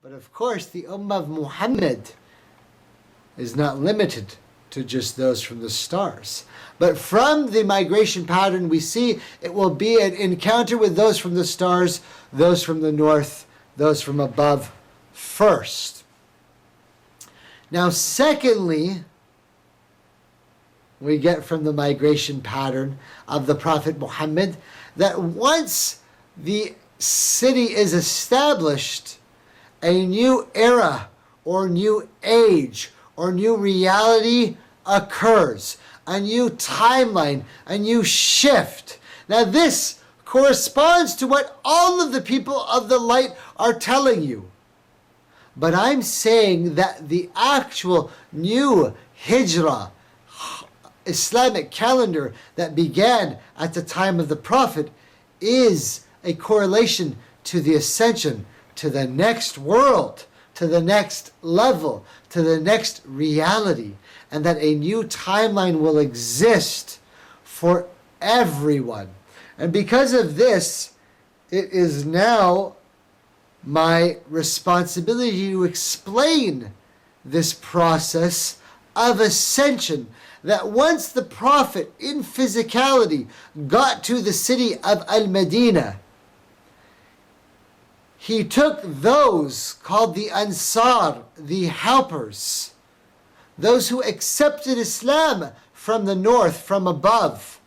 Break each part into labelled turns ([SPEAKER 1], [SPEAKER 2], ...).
[SPEAKER 1] But of course, the Ummah of Muhammad is not limited to just those from the stars. But from the migration pattern we see, it will be an encounter with those from the stars, those from the north, those from above first. Now, secondly, we get from the migration pattern of the Prophet Muhammad that once the city is established, a new era or new age or new reality occurs, a new timeline, a new shift. Now this corresponds to what all of the people of the light are telling you. But I'm saying that the actual new Hijrah, Islamic calendar that began at the time of the Prophet is a correlation to the ascension, to the next world, to the next level, to the next reality, and that a new timeline will exist for everyone. And because of this, it is now my responsibility to explain this process of ascension, that once the Prophet in physicality got to the city of Al-Madinah, he took those called the Ansar, the helpers, those who accepted Islam from the north, from above.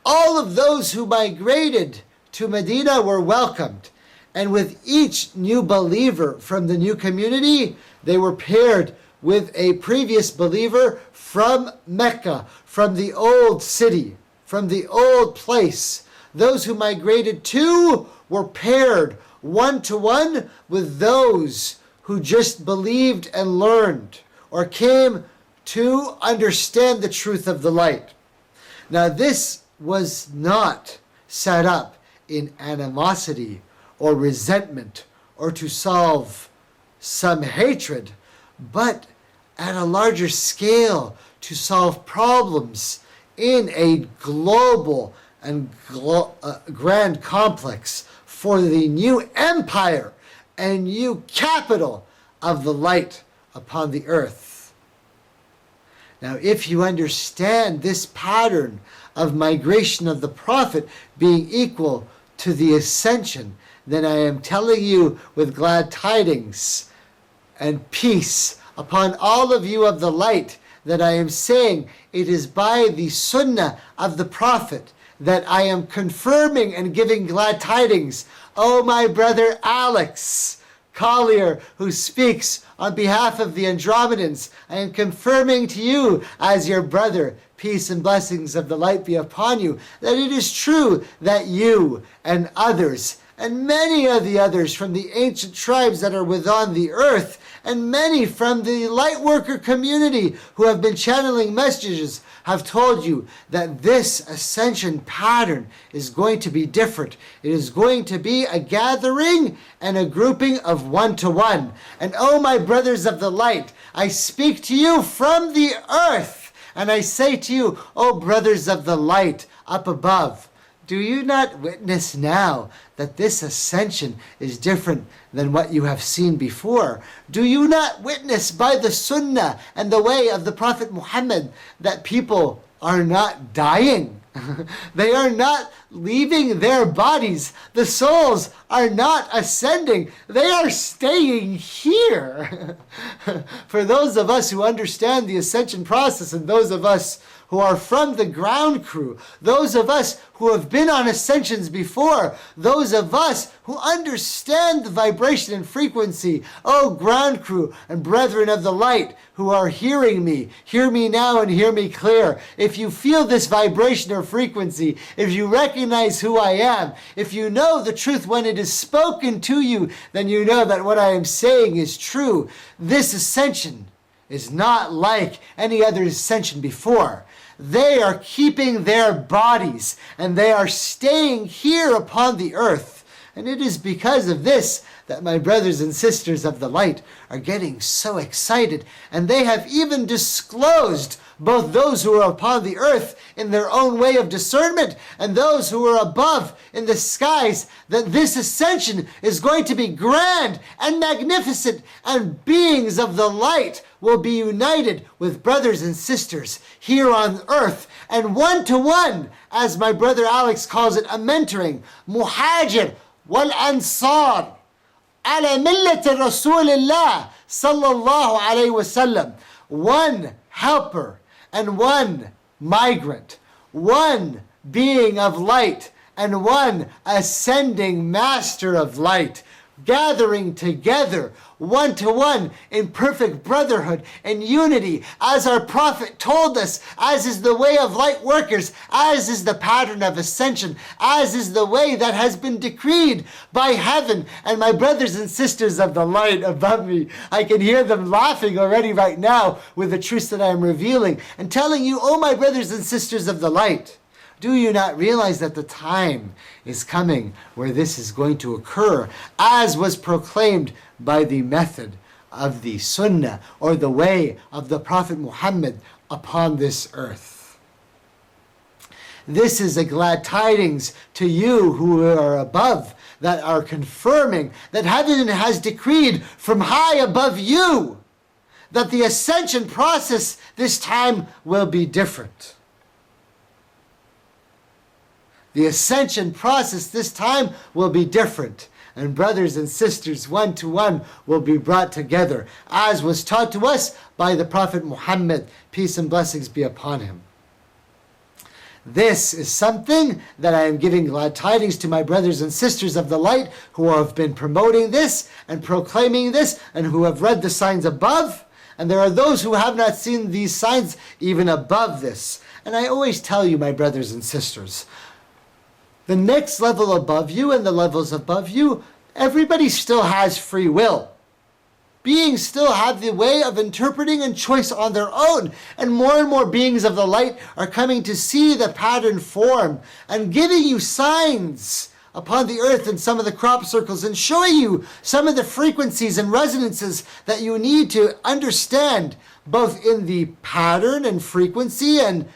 [SPEAKER 1] All of those who migrated to Medina were welcomed. And with each new believer from the new community, they were paired with a previous believer from Mecca, from the old city, from the old place. Those who migrated too were paired one-to-one with those who just believed and learned or came to understand the truth of the light. Now this was not set up in animosity or resentment or to solve some hatred, but at a larger scale to solve problems in a global and grand complex for the new empire and new capital of the light upon the earth. Now, if you understand this pattern of migration of the Prophet being equal to the ascension, then I am telling you with glad tidings and peace upon all of you of the light that I am saying it is by the sunnah of the Prophet that I am confirming and giving glad tidings. Oh, my brother Alex Collier, who speaks on behalf of the Andromedans, I am confirming to you as your brother, peace and blessings of the light be upon you, that it is true that you and others and many of the others from the ancient tribes that are within the earth, and many from the lightworker community who have been channeling messages, have told you that this ascension pattern is going to be different. It is going to be a gathering and a grouping of one-to-one. And oh, my brothers of the light, I speak to you from the earth, and I say to you, oh, brothers of the light up above, do you not witness now that this ascension is different than what you have seen before? Do you not witness by the sunnah and the way of the Prophet Muhammad that people are not dying? They are not leaving their bodies. The souls are not ascending. They are staying here. For those of us who understand the ascension process, and those of us who are from the ground crew, those of us who have been on ascensions before, those of us who understand the vibration and frequency, oh ground crew and brethren of the light who are hearing me, hear me now and hear me clear. If you feel this vibration or frequency, if you recognize who I am, if you know the truth when it is spoken to you, then you know that what I am saying is true. This ascension is not like any other ascension before. They are keeping their bodies and they are staying here upon the earth. And it is because of this that my brothers and sisters of the light are getting so excited. And they have even disclosed, both those who are upon the earth in their own way of discernment and those who are above in the skies, that this ascension is going to be grand and magnificent, and beings of the light will be united with brothers and sisters here on earth, and one-to-one, as my brother Alex calls it, a mentoring, muhajir wal ansar ala millat Rasulillah sallallahu alayhi wasallam, one helper and one migrant, one being of light and one ascending master of light, gathering together one-to-one in perfect brotherhood and unity, as our prophet told us, as is the way of light workers, as is the pattern of ascension, as is the way that has been decreed by heaven. And my brothers and sisters of the light above me, I can hear them laughing already right now with the truths that I am revealing and telling you, oh my brothers and sisters of the light, do you not realize that the time is coming where this is going to occur, as was proclaimed by the method of the Sunnah, or the way of the Prophet Muhammad upon this earth? This is a glad tidings to you who are above, that are confirming that heaven has decreed from high above you that the ascension process this time will be different. The ascension process this time will be different. And brothers and sisters, one-to-one, will be brought together, as was taught to us by the Prophet Muhammad, peace and blessings be upon him. This is something that I am giving glad tidings to my brothers and sisters of the light who have been promoting this and proclaiming this, and who have read the signs above. And there are those who have not seen these signs even above this. And I always tell you, my brothers and sisters, the next level above you and the levels above you, everybody still has free will. Beings still have the way of interpreting and choice on their own. And more beings of the light are coming to see the pattern form and giving you signs upon the earth in some of the crop circles, and showing you some of the frequencies and resonances that you need to understand, both in the pattern and frequency and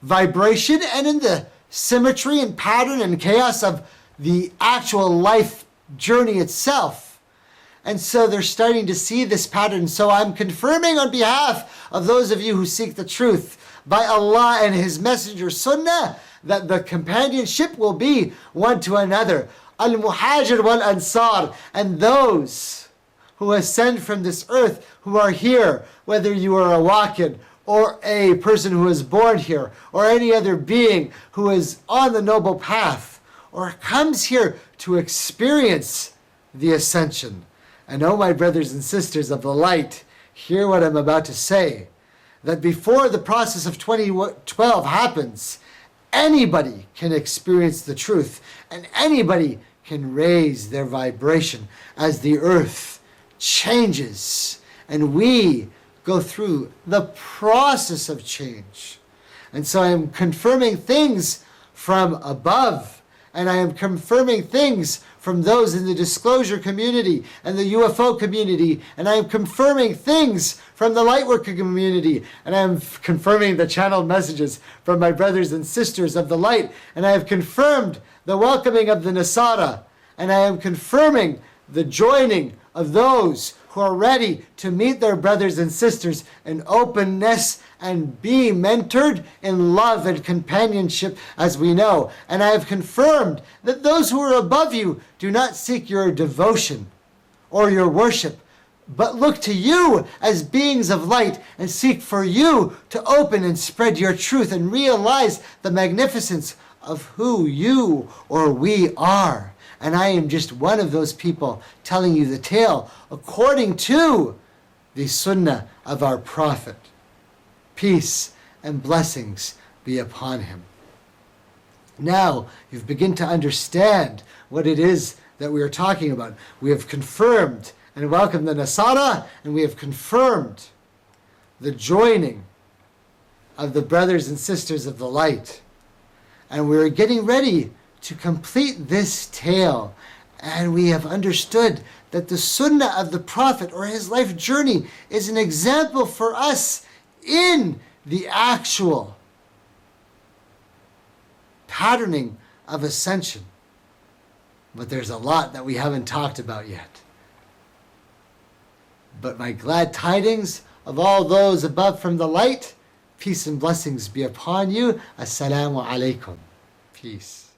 [SPEAKER 1] vibration, and in the symmetry and pattern and chaos of the actual life journey itself. And so they're starting to see this pattern. So I'm confirming on behalf of those of you who seek the truth by Allah and His Messenger Sunnah, that the companionship will be one to another. Al-Muhajir wal-Ansar, and those who ascend from this earth, who are here, whether you are a walk-in or a person who is born here, or any other being who is on the noble path, or comes here to experience the ascension. And oh, my brothers and sisters of the light, hear what I'm about to say, that before the process of 2012 happens, anybody can experience the truth, and anybody can raise their vibration as the earth changes, and we go through the process of change. And so I am confirming things from above, and I am confirming things from those in the disclosure community and the UFO community, and I am confirming things from the lightworker community, and I am confirming the channeled messages from my brothers and sisters of the light, and I have confirmed the welcoming of the Nasara, and I am confirming the joining of those who are ready to meet their brothers and sisters in openness and be mentored in love and companionship, as we know. And I have confirmed that those who are above you do not seek your devotion or your worship, but look to you as beings of light and seek for you to open and spread your truth and realize the magnificence of who you or we are. And I am just one of those people telling you the tale according to the Sunnah of our Prophet. Peace and blessings be upon him. Now you've begun to understand what it is that we are talking about. We have confirmed and welcomed the Nasara, and we have confirmed the joining of the brothers and sisters of the light. And we're getting ready to complete this tale, and we have understood that the sunnah of the Prophet or his life journey is an example for us in the actual patterning of ascension. But there's a lot that we haven't talked about yet. But my glad tidings of all those above from the light, peace and blessings be upon you. Assalamu alaikum. Peace.